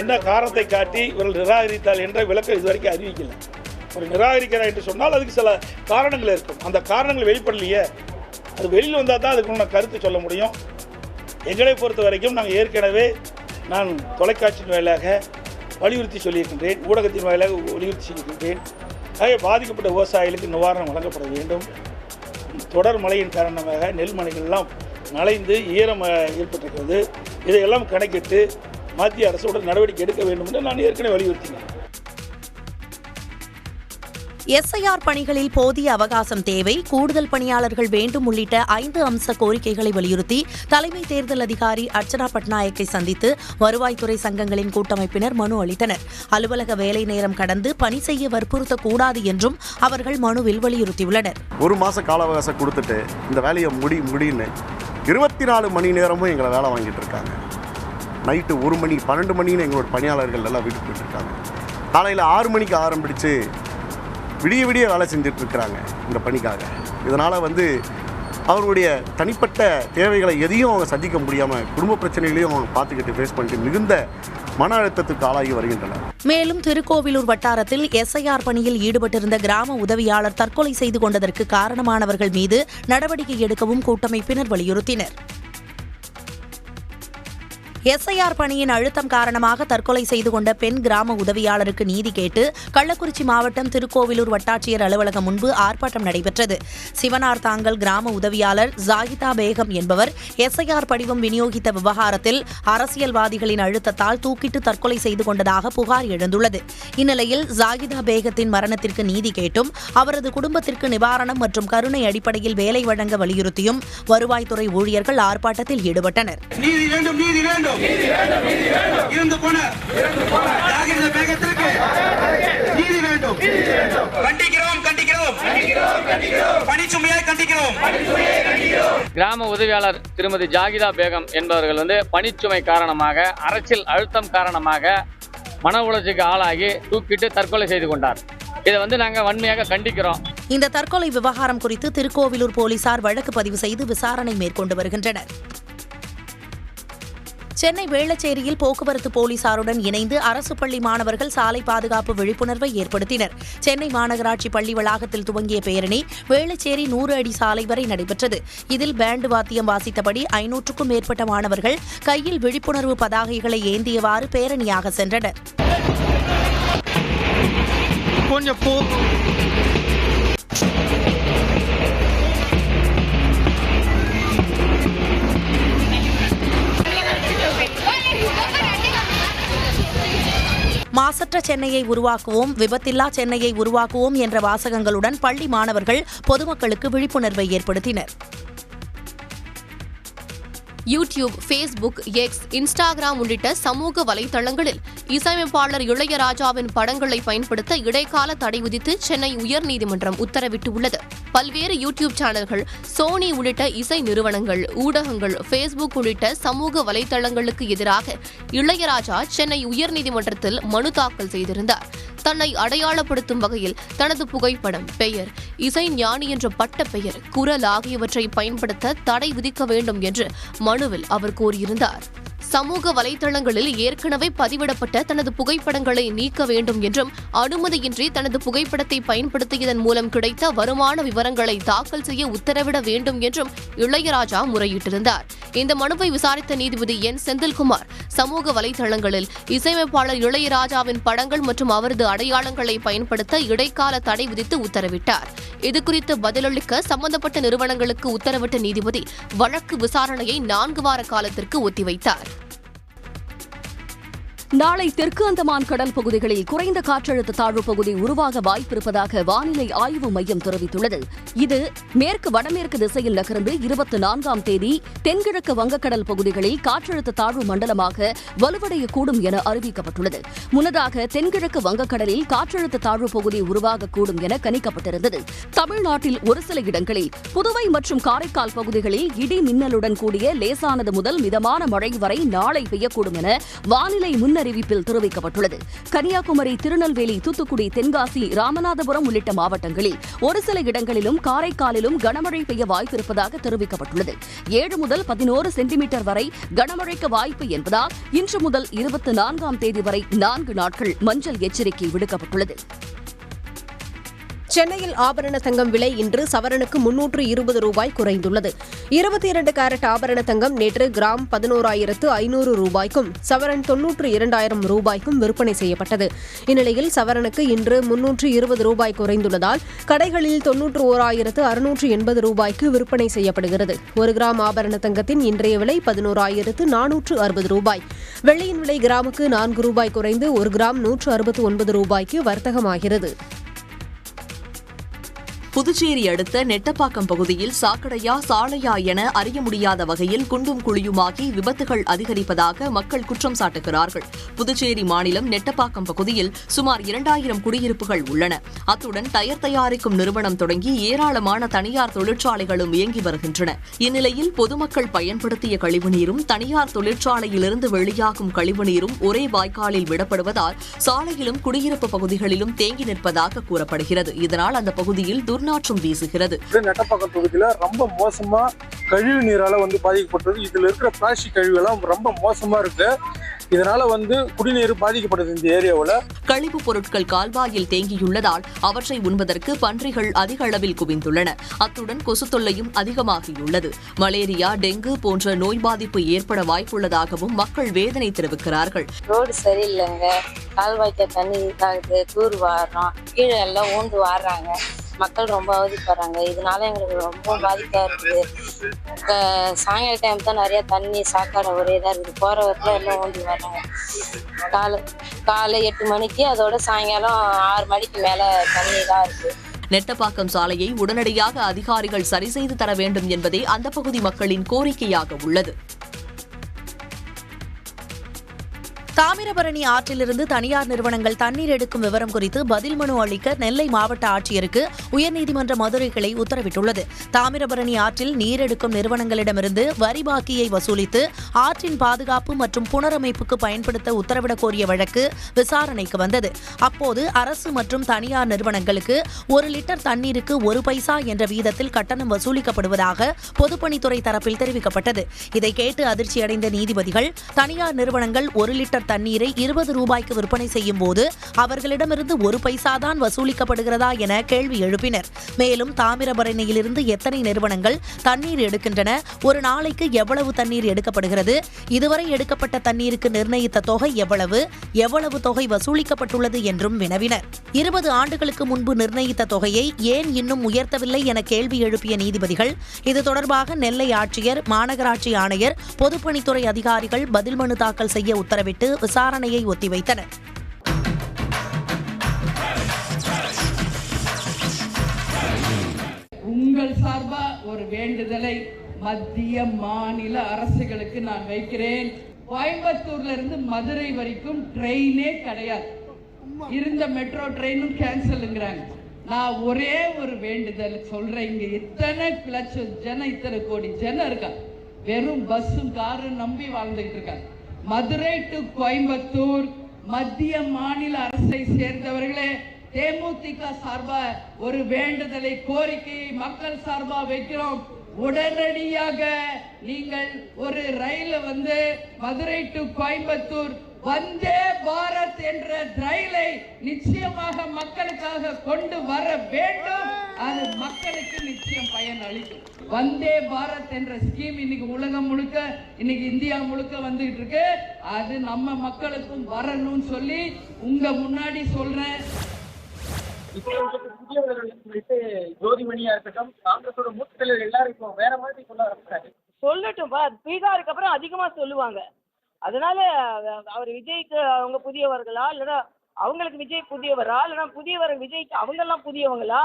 என்ன காரணத்தை காட்டி இவர்கள் நிராகரித்தால் என்ற விளக்கம் இதுவரைக்கும் அறிவிக்கல. ஒரு நிராகரிக்கிறார் என்று சொன்னால் அதுக்கு சில காரணங்கள் இருக்கும். அந்த காரணங்கள் வெளிப்படலையே. அது வெளியில் வந்தால் தான் அதுக்கு கருத்து சொல்ல முடியும். எங்களை பொறுத்த வரைக்கும் நாங்கள் ஏற்கனவே நான் தொலைக்காட்சியின் வாயிலாக வலியுறுத்தி சொல்லியிருக்கின்றேன், ஊடகத்தின் வாயிலாக வலியுறுத்தி சொல்லியிருக்கின்றேன். ஆகவே பாதிக்கப்பட்ட விவசாயிகளுக்கு நிவாரணம் வழங்கப்பட வேண்டும். தொடர் மழையின் காரணமாக நெல் மணிகள்லாம் நனைந்து ஈரம் ஏற்பட்டிருக்கிறது. இதையெல்லாம் கணக்கிட்டு மத்திய அரசோடு நடவடிக்கை எடுக்க வேண்டும் என்று நான் ஏற்கனவே வலியுறுத்தினேன். எஸ்ஐஆர் பணிகளில் போதிய அவகாசம் தேவை, கூடுதல் பணியாளர்கள் வேண்டும் உள்ளிட்ட 5 அம்ச கோரிக்கைகளை வலியுறுத்தி தலைமை தேர்தல் அதிகாரி அர்ச்சனா பட்நாயக்கை சந்தித்து வருவாய்த்துறை சங்கங்களின் கூட்டமைப்பினர் மனு அளித்தனர். அலுவலக வேலை நேரம் கடந்து பணி செய்ய வற்புறுத்தக்கூடாது என்றும் அவர்கள் மனுவில் வலியுறுத்தியுள்ளனர். 1 மாச கால அவகாசம் கொடுத்துட்டு இந்த வேலையை முடின்னு 24 மணி நேரமும் எங்களை வேலை வாங்கிட்டு இருக்காங்க. நைட்டு 1 மணி 12 மணின்னு எங்களோட பணியாளர்கள் எல்லாம் வீட்டுக்கு போயிட்டு இருக்காங்க. காலையில் 6 மணிக்கு ஆரம்பிச்சு விடிய வேலை செஞ்சுட்டு இருக்கிறாங்க இந்த பணிக்காக. இதனால் அவருடைய தனிப்பட்ட தேவைகளை எதையும் அவங்க சந்திக்க முடியாமல் குடும்ப பிரச்சனைகளையும் அவங்க பார்த்துக்கிட்டு ஃபேஸ் பண்ணிட்டு மிகுந்த மன அழுத்தத்துக்கு ஆளாகி வருகின்றனர். மேலும் திருக்கோவிலூர் வட்டாரத்தில் எஸ்ஐஆர் பணியில் ஈடுபட்டிருந்த கிராம உதவியாளர் தற்கொலை செய்து கொண்டதற்கு காரணமானவர்கள் மீது நடவடிக்கை எடுக்கவும் கூட்டமைப்பினர் வலியுறுத்தினர். எஸ்ஐஆர் பணியின் அழுத்தம் காரணமாக தற்கொலை செய்து கொண்ட பெண் கிராம உதவியாளருக்கு நீதி கேட்டு கள்ளக்குறிச்சி மாவட்டம் திருக்கோவிலூர் வட்டாட்சியர் அலுவலகம் முன்பு ஆர்ப்பாட்டம் நடைபெற்றது. சிவனார் தாங்கல் கிராம உதவியாளர் ஜாகிதா பேகம் என்பவர் எஸ்ஐஆர் படிவம் விநியோகித்த விவகாரத்தில் அரசியல்வாதிகளின் அழுத்தத்தால் தூக்கிட்டு தற்கொலை செய்து கொண்டதாக புகார் எழுந்துள்ளது. இந்நிலையில் ஜாகிதா பேகத்தின் மரணத்திற்கு நீதி கேட்டும் அவரது குடும்பத்திற்கு நிவாரணம் மற்றும் கருணை அடிப்படையில் வேலை வழங்க வலியுறுத்தியும் வருவாய்த்துறை ஊழியர்கள் ஆர்ப்பாட்டத்தில் ஈடுபட்டனர். கிராம உதவியாளர் திருமதி ஜாகிதா பேகம் என்பவர்கள் பணிச்சுமை காரணமாக அரசியல் அழுத்தம் காரணமாக மன உளைச்சலுக்கு ஆளாகி தூக்கிட்டு தற்கொலை செய்து கொண்டார். இதை நாங்கள் வன்மையாக கண்டிக்கிறோம். இந்த தற்கொலை விவகாரம் குறித்து திருக்கோவிலூர் போலீசார் வழக்கு பதிவு செய்து விசாரணை மேற்கொண்டு வருகின்றனர். சென்னை வேளச்சேரியில் போக்குவரத்து போலீசாருடன் இணைந்து அரசு பள்ளி மாணவர்கள் சாலை பாதுகாப்பு விழிப்புணர்வை ஏற்படுத்தினர். சென்னை மாநகராட்சி பள்ளி வளாகத்தில் துவங்கிய பேரணி வேளச்சேரி 100 அடி சாலை வரை நடைபெற்றது. இதில் பேண்டு வாத்தியம் வாசித்தபடி 500க்கும் மேற்பட்ட மாணவர்கள் கையில் விழிப்புணர்வு பதாகைகளை ஏந்தியவாறு பேரணியாக சென்றனர். மாசற்ற சென்னையை உருவாக்குவோம், விபத்தில்லா சென்னையை உருவாக்குவோம் என்ற வாசகங்களுடன் பள்ளி மாணவர்கள் பொதுமக்களுக்கு விழிப்புணர்வை ஏற்படுத்தினர். யூடியூப், ஃபேஸ்புக், எக்ஸ், இன்ஸ்டாகிராம் உள்ளிட்ட சமூக வலைதளங்களில் இசையமைப்பாளர் இளையராஜாவின் படங்களை பயன்படுத்த இடைக்கால தடை விதித்து சென்னை உயர்நீதிமன்றம் உத்தரவிட்டுள்ளது. பல்வேறு யூடியூப் சேனல்கள், சோனி உள்ளிட்ட இசை நிறுவனங்கள், ஊடகங்கள், ஃபேஸ்புக் உள்ளிட்ட சமூக வலைதளங்களுக்கு எதிராக இளையராஜா சென்னை உயர்நீதிமன்றத்தில் மனு தாக்கல் செய்திருந்தார். தன்னை அடையாளப்படுத்தும் வகையில் தனது புகைப்படம், பெயர், இசை ஞானி என்ற பட்ட பெயர், குரல் ஆகியவற்றை பயன்படுத்த தடை விதிக்க வேண்டும் என்று மனுவில் அவர் கோரியிருந்தார். சமூக வலைதளங்களில் ஏற்கனவே பதிவிடப்பட்ட தனது புகைப்படங்களை நீக்க வேண்டும் என்றும் அனுமதியின்றி தனது புகைப்படத்தை பயன்படுத்தியதன் மூலம் கிடைத்த வருமான விவரங்களை தாக்கல் செய்ய உத்தரவிட வேண்டும் என்றும் இளையராஜா முறையிட்டிருந்தார். இந்த மனுவை விசாரித்த நீதிபதி என் செந்தில்குமார் சமூக வலைதளங்களில் இசையமைப்பாளர் இளையராஜாவின் படங்கள் மற்றும் அவரது அடையாளங்களை பயன்படுத்த இடைக்கால தடை விதித்து உத்தரவிட்டார். இதுகுறித்து பதிலளிக்க சம்பந்தப்பட்ட நிறுவனங்களுக்கு உத்தரவிட்ட நீதிபதி வழக்கு விசாரணையை 4 வார காலத்திற்கு ஒத்திவைத்தார். நாளை தெற்கு அந்தமான் கடல் பகுதிகளில் குறைந்த காற்றழுத்த தாழ்வு பகுதி உருவாக வாய்ப்பிருப்பதாக வானிலை ஆய்வு மையம் தெரிவித்துள்ளது. இது மேற்கு வடமேற்கு திசையில் நகர்ந்து 24ஆம் தேதி தென்கிழக்கு வங்கக்கடல் பகுதிகளில் காற்றழுத்த தாழ்வு மண்டலமாக வலுவடையக்கூடும் என அறிவிக்கப்பட்டுள்ளது. முன்னதாக தென்கிழக்கு வங்கக்கடலில் காற்றழுத்த தாழ்வு பகுதி உருவாகக்கூடும் என கணிக்கப்பட்டிருந்தது. தமிழ்நாட்டில் ஒரு சில இடங்களில், புதுவை மற்றும் காரைக்கால் பகுதிகளில் இடி மின்னலுடன் கூடிய லேசானது முதல் மிதமான மழை வரை நாளை பெய்யக்கூடும் என வானிலை அறிவிப்பில் தெரிவிக்கப்பட்டுள்ளது. கன்னியாகுமரி, திருநெல்வேலி, தூத்துக்குடி, தென்காசி, ராமநாதபுரம் உள்ளிட்ட மாவட்டங்களில் ஒரு சில இடங்களிலும் காரைக்காலிலும் கனமழை பெய்ய வாய்ப்பிருப்பதாக தெரிவிக்கப்பட்டுள்ளது. 7 முதல் 11 சென்டிமீட்டர் வரை கனமழைக்கு வாய்ப்பு என்பதால் இன்று முதல் 24ஆம் தேதி வரை 4 நாட்கள் மஞ்சள் எச்சரிக்கை விடுக்கப்பட்டுள்ளது. சென்னையில் ஆபரண தங்கம் விலை இன்று சவரனுக்கு 320 ரூபாய் குறைந்துள்ளது. 22 கேரட் ஆபரண தங்கம் நேற்று கிராம் 11,500 ரூபாய்க்கும் சவரன் 92,000 ரூபாய்க்கும் விற்பனை செய்யப்பட்டது. இந்நிலையில் சவரனுக்கு இன்று 320 ரூபாய் குறைந்துள்ளதால் கடைகளில் 91,680 ரூபாய்க்கு விற்பனை செய்யப்படுகிறது. 1 கிராம் ஆபரண தங்கத்தின் இன்றைய விலை 11,460 ரூபாய். வெள்ளியின் விலை கிராமுக்கு 4 ரூபாய் குறைந்து 1 கிராம் 169 ரூபாய்க்கு வர்த்தகமாகிறது. புதுச்சேரி அடுத்த நெட்டப்பாக்கம் பகுதியில் சாக்கடையா சாலையா என அறிய முடியாத வகையில் குண்டும் குழியுமாகி விபத்துகள் அதிகரிப்பதாக மக்கள் குற்றம் சாட்டுகிறார்கள். புதுச்சேரி மாநிலம் நெட்டப்பாக்கம் பகுதியில் சுமார் 2000 குடியிருப்புகள் உள்ளன. அத்துடன் டயர் தயாரிக்கும் நிறுவனம் தொடங்கி ஏராளமான தனியார் தொழிற்சாலைகளும் இயங்கி வருகின்றன. இந்நிலையில் பொதுமக்கள் பயன்படுத்திய கழிவுநீரும் தனியார் தொழிற்சாலையிலிருந்து வெளியாகும் கழிவுநீரும் ஒரே வாய்க்காலில் விடப்படுவதால் சாலையிலும் குடியிருப்பு பகுதிகளிலும் தேங்கி நிற்பதாக கூறப்படுகிறது. இதனால் அந்த பகுதியில் துர்நாற்றம் வீசுகிறது. நெட்டப்பாக்கம் பகுதியில் ரொம்ப மோசமா கழிவு நீரால் பாதிக்கப்பட்டது. இதில் இருக்கிற பிளாஸ்டிக் கழிவுகள்லாம் ரொம்ப மோசமாக இருக்கு. இதனால குடிநீர் பாதிக்கப்படுது இந்த ஏரியாவில். கழிவுப் பொருட்கள் கால்வாயில் தேங்கியுள்ளதால் அவற்றை உண்பதற்கு பன்றிகள் அதிக அளவில் குவிந்துள்ளன. அத்துடன் கொசு தொல்லையும் அதிகமாகியுள்ளது. மலேரியா, டெங்கு போன்ற நோய் பாதிப்பு ஏற்பட வாய்ப்புள்ளதாகவும் மக்கள் வேதனை தெரிவிக்கிறார்கள். ரோடு சரியில்லைங்க, கால்வாய்க்க தண்ணி இதாகுது, தூர் வாடுறோம், கீழே எல்லாம் ஊண்டு வாடுறாங்க. மக்கள் ரொம்ப அவதிப்படுறாங்க. இதனால எங்களுக்கு ரொம்ப பாதிப்பாக இருக்குது. சாயங்கால டைம் தான் நிறைய தண்ணி சாக்காடு ஒரே இதாக இருக்குது. போகிற வரத்துல எல்லாம் ஊண்டி வர்றாங்க. காலை 8 மணிக்கு, அதோட சாயங்காலம் 6 மணிக்கு மேலே தண்ணி தான் இருக்குது. நெட்டப்பாக்கம் சாலையை உடனடியாக அதிகாரிகள் சரி செய்து தர வேண்டும் என்பதே அந்த பகுதி மக்களின் கோரிக்கையாக உள்ளது. தாமிரபரணி ஆற்றிலிருந்து தனியார் நிறுவனங்கள் தண்ணீர் எடுக்கும் விவரம் குறித்து பதில் மனு அளிக்க நெல்லை மாவட்ட ஆட்சியருக்கு உயர்நீதிமன்ற மதுரை கிளை உத்தரவிட்டுள்ளது. தாமிரபரணி ஆற்றில் நீர் எடுக்கும் நிறுவனங்களிடமிருந்து வரி பாக்கியை வசூலித்து ஆற்றின் பாதுகாப்பு மற்றும் புனரமைப்புக்கு பயன்படுத்த உத்தரவிடக் கோரிய வழக்கு விசாரணைக்கு வந்தது. அப்போது அரசு மற்றும் தனியார் நிறுவனங்களுக்கு 1 லிட்டர் தண்ணீருக்கு 1 பைசா என்ற வீதத்தில் கட்டணம் வசூலிக்கப்படுவதாக பொதுப்பணித்துறை தரப்பில் தெரிவிக்கப்பட்டது. இதை கேட்டு அதிர்ச்சியடைந்த நீதிபதிகள் தனியார் நிறுவனங்கள் 1 லிட்டர் தண்ணீரை 20 ரூபாய்க்கு விற்பனை செய்யும் போது அவர்களிடமிருந்து 1 பைசா தான் வசூலிக்கப்படுகிறதா என கேள்வி எழுப்பினர். மேலும் தாமிரபரணியிலிருந்து எத்தனை நிறுவனங்கள் தண்ணீர் எடுக்கின்றன, ஒரு நாளைக்கு எவ்வளவு தண்ணீர் எடுக்கப்படுகிறது, இதுவரை எடுக்கப்பட்ட தண்ணீருக்கு நிர்ணயித்த தொகை எவ்வளவு தொகை வசூலிக்கப்பட்டுள்ளது என்றும் வினவினர். 20 ஆண்டுகளுக்கு முன்பு நிர்ணயித்த தொகையை ஏன் இன்னும் உயர்த்தவில்லை என கேள்வி எழுப்பிய நீதிபதிகள் இது தொடர்பாக நெல்லை ஆட்சியர், மாநகராட்சி ஆணையர், பொதுப்பணித்துறை அதிகாரிகள் பதில் மனு தாக்கல் செய்ய உத்தரவிட்டு விசாரணையை ஒத்திவைத்தனர். உங்கள் சார்பா ஒரு வேண்டுதலை மத்திய மாநில அரசுகளுக்கு நான் வைக்கிறேன். கோயம்புத்தூர்ல இருந்து மதுரை வரைக்கும் ட்ரெயினே கிடையாது. இருந்த மெட்ரோ ட்ரெயினும் கேன்சலுங்கிறாங்க. நான் ஒரே ஒரு வேண்டுதல் சொல்றேன். இங்க இத்தனை லட்சம் ஜனம், இத்தனை கோடி ஜனம் இருக்காங்க. வெறும் பஸ்ஸும் காரும் நம்பி வாழ்ந்துட்டு இருக்காங்க. மதுரை டு கோயம்புத்தூர் மத்திய மாநில அரசை சேர்ந்தவர்களே, தேமுதிக சார்பா ஒரு வேண்டுதலை, கோரிக்கையை மக்கள் சார்பா வைக்கிறோம். உடனடியாக நீங்கள் ஒரு ரயில் மதுரை டு கோயம்புத்தூர் வந்தே பாரத் என்ற ரயிலை நிச்சயமாக மக்களுக்காக கொண்டு வர வேண்டும். அது மக்களுக்கு நிச்சயம் பயன் அளிக்கும். வந்தே பாரத் என்ற ஸ்கீம் இன்னைக்கு உலகம் முழுக்க, இன்னைக்கு இந்தியா முழுக்க வந்துட்டு இருக்கு. அது நம்ம மக்களுக்கும் வரணும்னு சொல்லி உங்க முன்னாடி சொல்றேன். ஜோதிமணியா இருக்கட்டும், காங்கிரஸோட மூத்த தலைவர் எல்லாரும் இப்போ வேற மாதிரி சொல்ல ஆரம்பிச்சாங்க. சொல்லட்டும்பா, பீகாருக்கு அப்புறம் அதிகமா சொல்லுவாங்க. அதனால அவர் விஜய்க்கு அவங்க புதியவர்களா, இல்லைன்னா அவங்களுக்கு விஜய் புதியவரா, இல்லைன்னா புதியவர் விஜய்க்கு அவங்கெல்லாம் புதியவங்களா,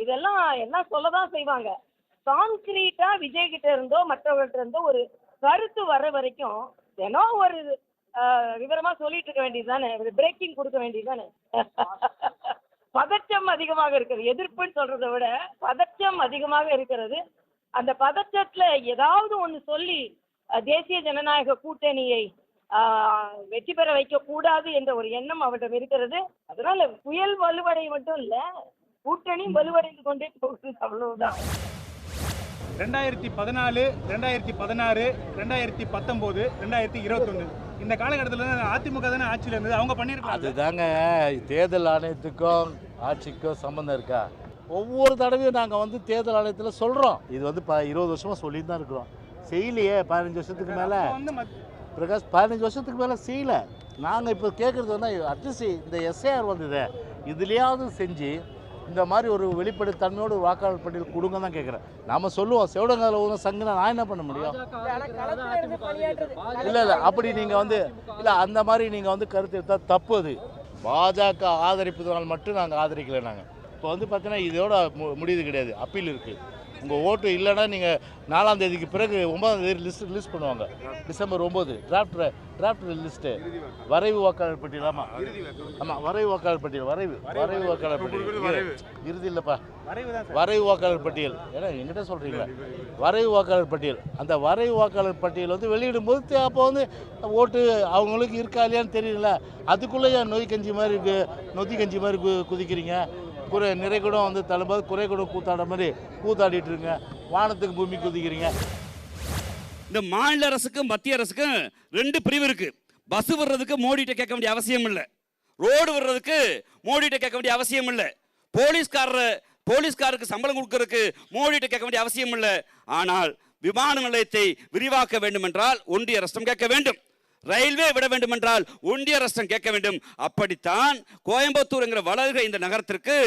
இதெல்லாம் எல்லாம் சொல்லதான் செய்வாங்க. கான்கிரீட்டா விஜய் கிட்ட இருந்தோ மற்றவர்கிட்ட இருந்தோ ஒரு கருத்து வர வரைக்கும் ஏன்னா ஒரு விவரமா சொல்லிட்டு இருக்க வேண்டியது தானே, பிரேக்கிங் கொடுக்க வேண்டியது தானே. பதற்றம் அதிகமாக இருக்கிறது. எதிர்ப்புன்னு சொல்றதை விட பதற்றம் அதிகமாக இருக்கிறது. அந்த பதற்றத்துல ஏதாவது ஒன்று சொல்லி தேசிய ஜனநாயக கூட்டணியை வெற்றி பெற வைக்க கூடாது என்ற ஒரு எண்ணம் அவரிடம் இருக்கிறது. அதனால புயல் வலுவடை மட்டும் இல்ல, கூட்டணி வலுவடைந்து கொண்டே போகுது. அவ்வளவுதான். 2014, 2016, 2019, 2021 இந்த காலகட்டத்தில் அதிமுக தானே ஆட்சியில் இருந்தது. அவங்க பண்ணியிருக்காங்க. அதுதாங்க தேர்தல் ஆணையத்துக்கும் ஆட்சிக்கும் சம்மந்தம் இருக்கா? ஒவ்வொரு தடவையும் நாங்கள் தேர்தல் ஆணையத்தில் சொல்கிறோம். இது 20 வருஷமாக சொல்லிட்டு தான் இருக்கிறோம். செய்யலையே. 15 வருஷத்துக்கு மேலே பிரகாஷ் 15 வருஷத்துக்கு மேலே செய்யலை. நாங்கள் இப்போ கேட்குறது அட்லீஸ்ட் இந்த எஸ்ஐஆர் வந்தது, இதுலேயாவது செஞ்சு இந்த மாதிரி ஒரு வெளிப்படைத்தன்மையோடு வாக்காளர் பட்டியல் கொடுங்க தான் கேட்குறேன். நம்ம சொல்லுவோம் செவடங்கால ஊன சங்குனா நான் என்ன பண்ண முடியும்? இல்லை அப்படி நீங்கள் இல்லை அந்த மாதிரி நீங்கள் கருத்து எடுத்தால் தப்பு. அது பாஜக ஆதரிப்பதனால் மட்டும் நாங்கள் ஆதரிக்கலை. நாங்கள் இப்போ பார்த்தீங்கன்னா இதோட முடிவு கிடையாது, அப்பீல் இருக்குது. உங்கள் ஓட்டு இல்லைன்னா நீங்கள் 4ஆம் தேதிக்கு பிறகு 9ஆம் தேதி லிஸ்ட் பண்ணுவாங்க. டிசம்பர் 9 டிராஃப்ட் லிஸ்ட்டு, வரைவு வாக்காளர் பட்டியல். ஆமாம் வரைவு வாக்காளர் பட்டியல், வரைவு வாக்காளர் பட்டியல் இறுதி இல்லைப்பா, வரைவு வாக்காளர் பட்டியல். ஏன்னா எங்கிட்ட சொல்கிறீங்களா வரைவு வாக்காளர் பட்டியல். அந்த வரைவு வாக்காளர் பட்டியல் வெளியிடும் போது அப்போ ஓட்டு அவங்களுக்கு இருக்கா இல்லையான்னு தெரியல. அதுக்குள்ளே ஏன் நொதி கஞ்சி மாதிரி குதிக்கிறீங்க? நிறைகுடம் தள்ளும்போது குறைகுடம் கூத்தாட மாதிரி கூத்தாடிட்டு இருங்க. வானத்துக்கு பூமி குதிக்கிறீங்க? இந்த மாநில அரசுக்கும் மத்திய அரசுக்கும் 2 பிரிவு இருக்கு. பஸ் வர்றதுக்கு மோடிட்ட கேட்க வேண்டிய அவசியம் இல்லை, ரோடு வர்றதுக்கு மோடிட்ட கேட்க வேண்டிய அவசியம் இல்லை, போலீஸ்காருக்கு சம்பளம் கொடுக்கறதுக்கு மோடிட்ட கேட்க வேண்டிய அவசியம் இல்லை. ஆனால் விமான நிலையத்தை விரிவாக்க வேண்டும் என்றால் ஒன்றிய அரசு கேட்க வேண்டும், ரயில்வே விட வேண்டும் என்றால் ஒன்றிய அரசு கேட்க வேண்டும். அப்படித்தான் கோயம்புத்தூர் வளர்கிற இந்த நகரத்திற்கு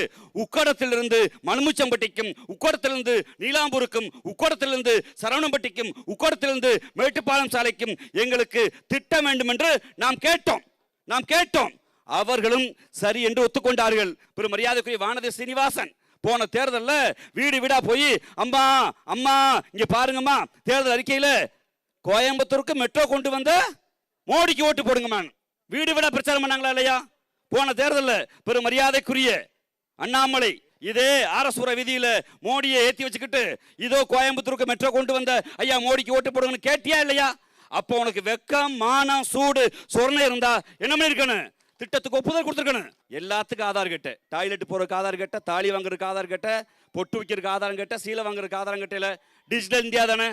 உக்கடத்திலிருந்து மலுமிச்சம்பட்டிக்கும், உக்கடத்திலிருந்து நீலாம்பூருக்கும், உக்கடத்திலிருந்து சரவணம்பட்டிக்கும், உக்கடத்திலிருந்து மேட்டுப்பாளையம் சாலைக்கும் எங்களுக்கு திட்டம் வேண்டும் என்று நாம் கேட்டோம். அவர்களும் சரி என்று ஒத்துக்கொண்டார்கள். பெரும் மரியாதைக்குரிய வானதி சீனிவாசன் போன தேர்தலில் வீடு வீடா போய் அம்மா அம்மா இங்க பாருங்கம்மா, தேர்தல் அறிக்கையில் கோயம்புத்தூருக்கு மெட்ரோ கொண்டு வந்த மோடிக்கு ஓட்டு போடுங்கம்மா வீடு வீடா பிரச்சாரம் பண்ணாங்களா இல்லையா? போன தேர்தலில் பெரும் மரியாதைக்குரிய அண்ணாமலை இதே ஆரசூர வீதியில மோடியை ஏற்றி வச்சுக்கிட்டு இதோ கோயம்புத்தூருக்கு மெட்ரோ கொண்டு வந்த ஐயா மோடிக்கு ஓட்டு போடுங்கன்னு கேட்டியா இல்லையா? அப்போ உனக்கு வெக்கம், மானம், சூடு, சொரணை இருந்தா என்ன இருக்கணும்? திட்டத்துக்கு ஒப்புதல் கொடுத்துருக்கணும். எல்லாத்துக்கும் ஆதார் கேட்ட, டாய்லெட் போறதுக்கு ஆதார் கேட்ட, தாலி வாங்குறதுக்கு ஆதார் கேட்ட, பொட்டு வைக்கிறதுக்கு ஆதாரம் கேட்ட, சீலை வாங்குறதுக்கு ஆதாரம் கேட்டல. டிஜிட்டல் இந்தியா தானே.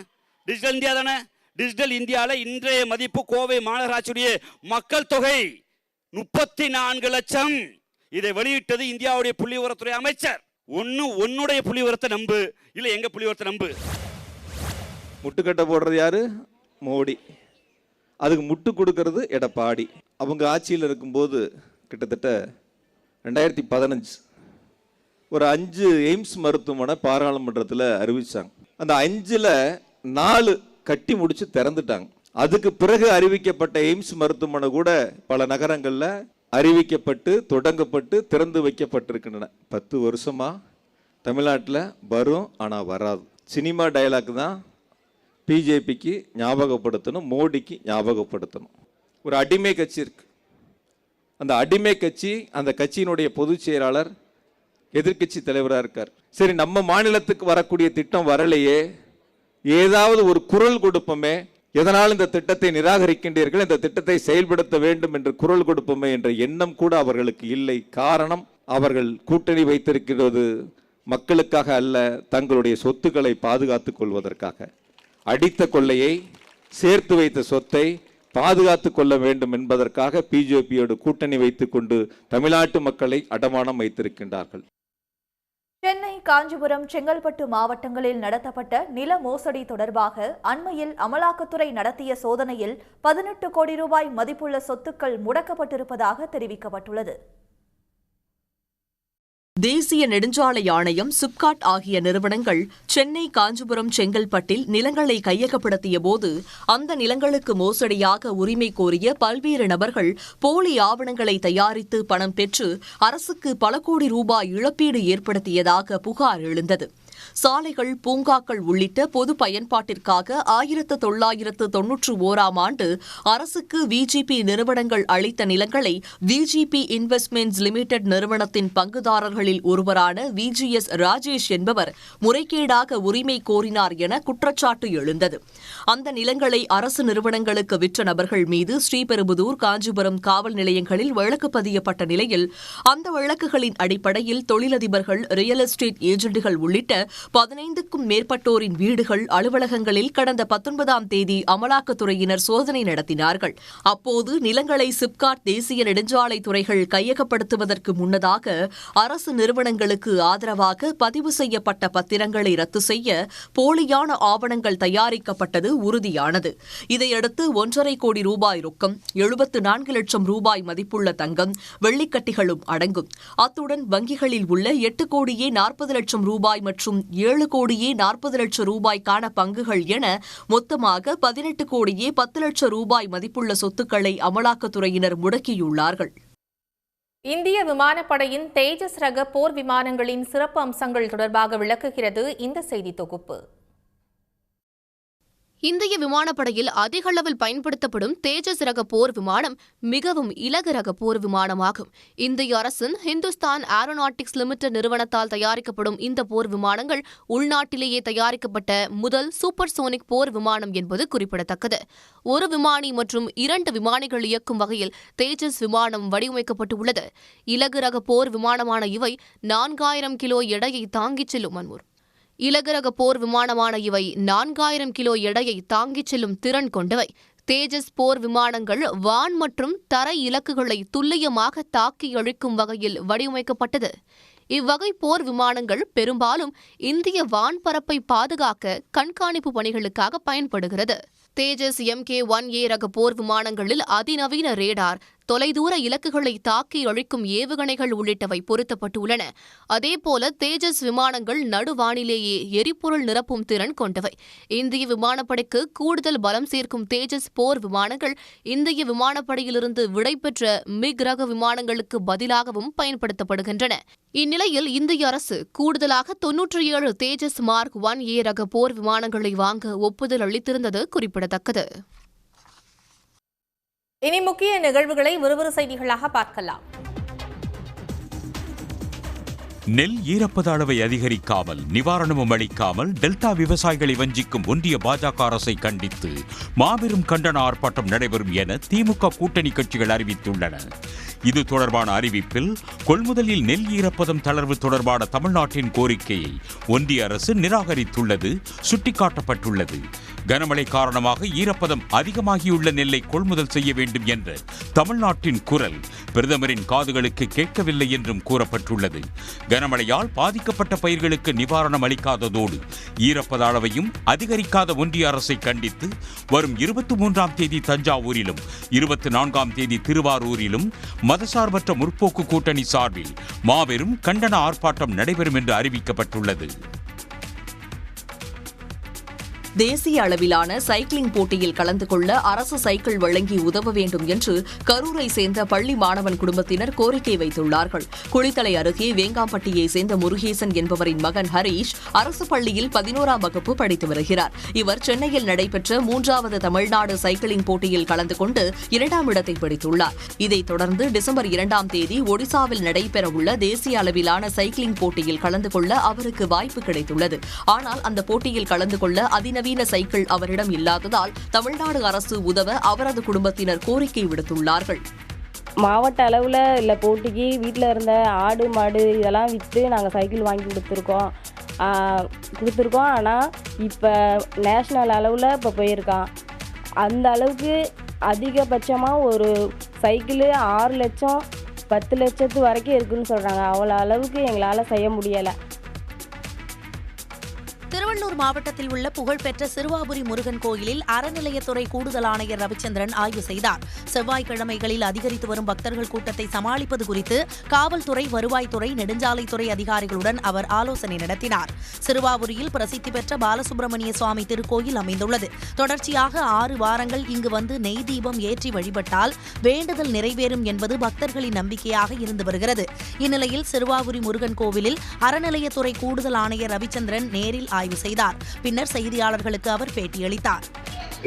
டிஜிட்டல் இந்தியாவில் இன்றைய மதிப்பு கோவை மாநகராட்சியுடைய மக்கள் தொகை 34 லட்சம். இதை வெளியிட்டது இந்தியாவுடைய புள்ளி விவரத்துறை அமைச்சர். உன்னுடைய புள்ளி விவரத்தை நம்பு, இல்லை எங்க புள்ளி விவரத்தை நம்பு. முட்டுக்கட்டை போடுறது யாரு? மோடி. அதுக்கு முட்டு கொடுக்கறது எடப்பாடி. அவங்க ஆட்சியில் இருக்கும்போது கிட்டத்தட்ட 2015 ஒரு 5 எய்ம்ஸ் மருத்துவமனை பாராளுமன்றத்தில் அறிவிச்சாங்க. அந்த 5ல் 4 கட்டி முடிச்சு திறந்துட்டாங்க. அதுக்கு பிறகு அறிவிக்கப்பட்ட எய்ம்ஸ் மருத்துவமனை கூட பல நகரங்களில் அறிவிக்கப்பட்டு தொடங்கப்பட்டு திறந்து வைக்கப்பட்டிருக்கின்றன. 10 வருஷமா தமிழ்நாட்டில் வரும், ஆனால் வராது. சினிமா டயலாக் தான் பிஜேபிக்கு ஞாபகப்படுத்தணும், மோடிக்கு ஞாபகப்படுத்தணும். ஒரு அடிமை கட்சி இருக்கு. அந்த அடிமை கட்சி, அந்த கட்சியினுடைய பொதுச் செயலாளர் எதிர்கட்சி தலைவராக இருக்கார். சரி, நம்ம மாநிலத்துக்கு வரக்கூடிய திட்டம் வரலையே, ஏதாவது ஒரு குரல் கொடுப்போமே, எதனால் இந்த திட்டத்தை நிராகரிக்கின்றீர்கள், இந்த திட்டத்தை செயல்படுத்த வேண்டும் என்று குரல் கொடுப்போமே என்ற எண்ணம் கூட அவர்களுக்கு இல்லை. காரணம், அவர்கள் கூட்டணி வைத்திருக்கிறது மக்களுக்காக அல்ல, தங்களுடைய சொத்துக்களை பாதுகாத்துக் கொள்வதற்காக. அடித்த கொள்ளையை, சேர்த்து வைத்த சொத்தை பாதுகாத்துக் கொள்ள வேண்டும் என்பதற்காக பிஜேபியோடு கூட்டணி வைத்துக் கொண்டு தமிழ்நாட்டு மக்களை அடமானம் வைத்திருக்கின்றார்கள். சென்னை, காஞ்சிபுரம், செங்கல்பட்டு மாவட்டங்களில் நடத்தப்பட்ட நில மோசடி தொடர்பாக அண்மையில் அமலாக்கத்துறை நடத்திய சோதனையில் 18 கோடி ரூபாய் மதிப்புள்ள சொத்துக்கள் முடக்கப்பட்டிருப்பதாக தெரிவிக்கப்பட்டுள்ளது. தேசிய நெடுஞ்சாலை ஆணையம், சிப்காட் ஆகிய நிறுவனங்கள் சென்னை, காஞ்சிபுரம், செங்கல்பட்டில் நிலங்களை கையகப்படுத்திய போது அந்த நிலங்களுக்கு மோசடியாக உரிமை கோரிய பல்வேறு நபர்கள் போலி ஆவணங்களை தயாரித்து பணம் பெற்று அரசுக்கு பல கோடி ரூபாய் இழப்பீடு ஏற்படுத்தியதாக புகார் எழுந்தது. சாலைகள், பூங்காக்கள் உள்ளிட்ட பொது பயன்பாட்டிற்காக 1991ஆம் ஆண்டு அரசுக்கு விஜிபி நிறுவனங்கள் அளித்த நிலங்களை விஜிபி இன்வெஸ்ட்மெண்ட்ஸ் லிமிடெட் நிறுவனத்தின் பங்குதாரர்களில் ஒருவரான விஜிஎஸ் ராஜேஷ் என்பவர் முறைகேடாக உரிமை கோரினார் என குற்றச்சாட்டு எழுந்தது. அந்த நிலங்களை அரசு நிறுவனங்களுக்கு விற்ற நபர்கள் மீது ஸ்ரீபெரும்புதூர், காஞ்சிபுரம் காவல் நிலையங்களில் வழக்கு பதியப்பட்ட நிலையில் அந்த வழக்குகளின் அடிப்படையில் தொழிலதிபர்கள், ரியல் எஸ்டேட் ஏஜென்ட்டுகள் உள்ளிட்ட 15க்கும் மேற்பட்டோரின் வீடுகள், அலுவலகங்களில் கடந்த 19ஆம் தேதி அமலாக்கத்துறையினர் சோதனை நடத்தினார்கள். அப்போது நிலங்களை சிப்காட், தேசிய நெடுஞ்சாலை துறைகள் கையகப்படுத்துவதற்கு முன்னதாக அரசு நிறுவனங்களுக்கு ஆதரவாக பதிவு செய்யப்பட்ட பத்திரங்களை ரத்து செய்ய போலியான ஆவணங்கள் தயாரிக்கப்பட்டது உறுதியானது. இதையடுத்து 1.5 கோடி ரூபாய் ரொக்கம், 74 லட்சம் ரூபாய் மதிப்புள்ள தங்கம், வெள்ளிக்கட்டிகளும் அடங்கும். அத்துடன் வங்கிகளில் உள்ள 8 கோடியே 40 லட்சம் ரூபாய் மற்றும் 7 கோடியே 40 லட்சம் ரூபாய்க்கான பங்குகள் என மொத்தமாக 18 கோடியே 10 லட்சம் ரூபாய் மதிப்புள்ள சொத்துக்களை அமலாக்கத்துறையினர் முடக்கியுள்ளார்கள். இந்திய விமானப்படையின் தேஜஸ் ரக போர் விமானங்களின் சிறப்பு அம்சங்கள் தொடர்பாக விளக்குகிறது இந்த செய்தி தொகுப்பு. இந்திய விமானப்படையில் அதிக அளவில் பயன்படுத்தப்படும் தேஜஸ் ரக போர் விமானம் மிகவும் இலகு ரக போர் விமானமாகும். இந்திய அரசின் ஹிந்துஸ்தான் ஏரோநாட்டிக்ஸ் லிமிடெட் நிறுவனத்தால் தயாரிக்கப்படும் இந்த போர் விமானங்கள் உள்நாட்டிலேயே தயாரிக்கப்பட்ட முதல் சூப்பர்சோனிக் போர் விமானம் என்பது குறிப்பிடத்தக்கது. ஒரு விமானி மற்றும் 2 விமானிகள் இயக்கும் வகையில் தேஜஸ் விமானம் வடிவமைக்கப்பட்டுள்ளது. இலகு ரக போர் விமானமான இவை 4000 கிலோ எடையை தாங்கிச் செல்லும். இலகுரக போர் விமானமான இவை 4000 கிலோ எடையை தாங்கிச் செல்லும் திறன் கொண்டவை. தேஜஸ் போர் விமானங்கள் வான் மற்றும் தரை இலக்குகளை துல்லியமாக தாக்கி அழிக்கும் வகையில் வடிவமைக்கப்பட்டது. இவ்வகை போர் விமானங்கள் பெரும்பாலும் இந்திய வான்பரப்பை பாதுகாக்க கண்காணிப்பு பணிகளுக்காக பயன்படுகிறது. தேஜஸ் MK-1A ரக போர் விமானங்களில் அதிநவீன ரேடார், தொலைதூர இலக்குகளை தாக்கி அழிக்கும் ஏவுகணைகள் உள்ளிட்டவை பொருத்தப்பட்டுள்ளன. அதேபோல தேஜஸ் விமானங்கள் நடுவானிலேயே எரிபொருள் நிரப்பும் திறன் கொண்டவை. இந்திய விமானப்படைக்கு கூடுதல் பலம் சேர்க்கும் தேஜஸ் போர் விமானங்கள் இந்திய விமானப்படையிலிருந்து விடைபெற்ற மிக் ரக விமானங்களுக்கு பதிலாகவும் பயன்படுத்தப்படுகின்றன. இந்நிலையில் இந்திய அரசு கூடுதலாக 97 தேஜஸ் மார்க் 1A ரக போர் விமானங்களை வாங்க ஒப்புதல் அளித்திருந்தது குறிப்பிடத்தக்கது. இனி முக்கிய நிகழ்வுகளை விறுவிறு செய்திகளாக பார்க்கலாம். நெல் ஈரப்பத அளவை அதிகரிக்காமல் நிவாரணமும் அளிக்காமல் டெல்டா விவசாயிகளை வஞ்சிக்கும் ஒன்றிய பாஜக அரசை கண்டித்து மாபெரும் கண்டன ஆர்ப்பாட்டம் நடைபெறும் என திமுக கூட்டணி கட்சிகள் அறிவித்துள்ளன. இது தொடர்பான அறிவிப்பில் கொள்முதலில் நெல் ஈரப்பதம் தளர்வு தொடர்பான தமிழ்நாட்டின் கோரிக்கையை ஒன்றிய அரசு நிராகரித்துள்ளது சுட்டிக்காட்டப்பட்டுள்ளது. கனமழை காரணமாக ஈரப்பதம் அதிகமாகியுள்ள நெல்லை கொள்முதல் செய்ய வேண்டும் என்ற தமிழ்நாட்டின் குரல் பிரதமரின் காதுகளுக்கு கேட்கவில்லை என்றும் கூறப்பட்டுள்ளது. கனமழையால் பாதிக்கப்பட்ட பயிர்களுக்கு நிவாரணம் அளிக்காததோடு ஈரப்பத அளவையும் அதிகரிக்காத ஒன்றிய அரசை கண்டித்து வரும் 23ஆம் தேதி தஞ்சாவூரிலும் 24ஆம் தேதி திருவாரூரிலும் மதசார்பற்ற முற்போக்கு கூட்டணி சார்பில் மாபெரும் கண்டன ஆர்ப்பாட்டம் நடைபெறும் என்று அறிவிக்கப்பட்டுள்ளது. தேசிய அளவிலான சைக்கிளிங் போட்டியில் கலந்து கொள்ள அரசு சைக்கிள் வழங்கி உதவ வேண்டும் என்று கரூரை சேர்ந்த பள்ளி மாணவன் குடும்பத்தினர் கோரிக்கை வைத்துள்ளார்கள். குளித்தலை அருகே வேங்காம்பட்டியை சேர்ந்த முருகேசன் என்பவரின் மகன் ஹரீஷ் அரசு பள்ளியில் 11ஆம் வகுப்பு படித்து வருகிறார். இவர் சென்னையில் நடைபெற்ற 3வது தமிழ்நாடு சைக்கிளிங் போட்டியில் கலந்து கொண்டு 2ஆம் இடத்தை பிடித்துள்ளார். இதைத் தொடர்ந்து டிசம்பர் 2ஆம் தேதி ஒடிசாவில் நடைபெறவுள்ள தேசிய அளவிலான சைக்கிளிங் போட்டியில் கலந்து கொள்ள அவருக்கு வாய்ப்பு கிடைத்துள்ளது. ஆனால் அந்த போட்டியில் கலந்து கொள்ள அதிநவீன சைக்கிள் அவரிடம் இல்லாததால் தமிழ்நாடு அரசு உதவ அவரது குடும்பத்தினர் கோரிக்கை விடுத்துள்ளார்கள். மாவட்ட அளவில் இல்லை போட்டிக்கு வீட்டில் இருந்த ஆடு மாடு இதெல்லாம் விற்று நாங்கள் சைக்கிள் வாங்கி கொடுத்துருக்கோம். ஆனால் இப்போ நேஷ்னல் அளவில் இப்போ போயிருக்கான். அந்த அளவுக்கு அதிகபட்சமாக ஒரு சைக்கிள் 6 லட்சம் 10 லட்சத்து வரைக்கும் இருக்குன்னு சொல்கிறாங்க. அவ்வளோ அளவுக்கு எங்களால் செய்ய முடியலை. திருவள்ளூர் மாவட்டத்தில் உள்ள புகழ்பெற்ற சிறுவாபுரி முருகன் கோயிலில் அறநிலையத்துறை கூடுதல் ஆணையர் ரவிச்சந்திரன் ஆய்வு செய்தார். செவ்வாய்க்கிழமைகளில் அதிகரித்து வரும் பக்தர்கள் கூட்டத்தை சமாளிப்பது குறித்து காவல்துறை, வருவாய்த்துறை, நெடுஞ்சாலைத்துறை அதிகாரிகளுடன் அவர் ஆலோசனை நடத்தினார். சிறுவாபுரியில் பிரசித்தி பெற்ற பாலசுப்பிரமணிய சுவாமி திருக்கோயில் அமைந்துள்ளது. தொடர்ச்சியாக 6 வாரங்கள் இங்கு வந்து நெய் தீபம் ஏற்றி வழிபட்டால் வேண்டுதல் நிறைவேறும் என்பது பக்தர்களின் நம்பிக்கையாக இருந்து வருகிறது. இந்நிலையில் சிறுவாபுரி முருகன் கோவிலில் அறநிலையத்துறை கூடுதல் ஆணையர் ரவிச்சந்திரன் நேரில் ஆய்வு செய்தார். பின்னர் செய்தியாளர்களுக்கு அவர் பேட்டியளித்தார்.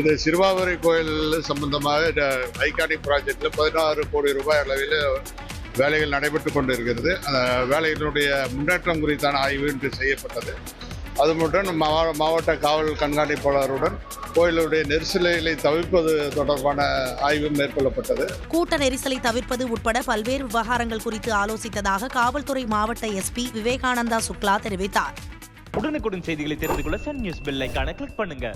இது சிறுவாபுரி கோயில் சம்பந்தமாக ஐகானிக் ப்ராஜெக்டில் 16 கோடி ரூபாய் அளவில் வேலைகள் நடைபெற்று கொண்டிருக்கிறது. அந்த வேலைகளுடைய முன்னேற்றம் குறித்தான ஆய்வு இன்று செய்யப்பட்டது. அது மட்டும் மாவட்ட காவல் கண்காணிப்பாளருடன் கோயிலுடைய நெரிசலை தவிர்ப்பது தொடர்பான ஆய்வு மேற்கொள்ளப்பட்டது. கூட்ட நெரிசலை தவிர்ப்பது உட்பட பல்வேறு விவகாரங்கள் குறித்து ஆலோசித்ததாக காவல்துறை மாவட்ட SP விவேகானந்தா சுக்லா தெரிவித்தார். உடனுக்குடன் செய்திகளை தெரிந்து கொள்ள சன் நியூஸ் பெல் ஐகானை கிளிக் பண்ணுங்க.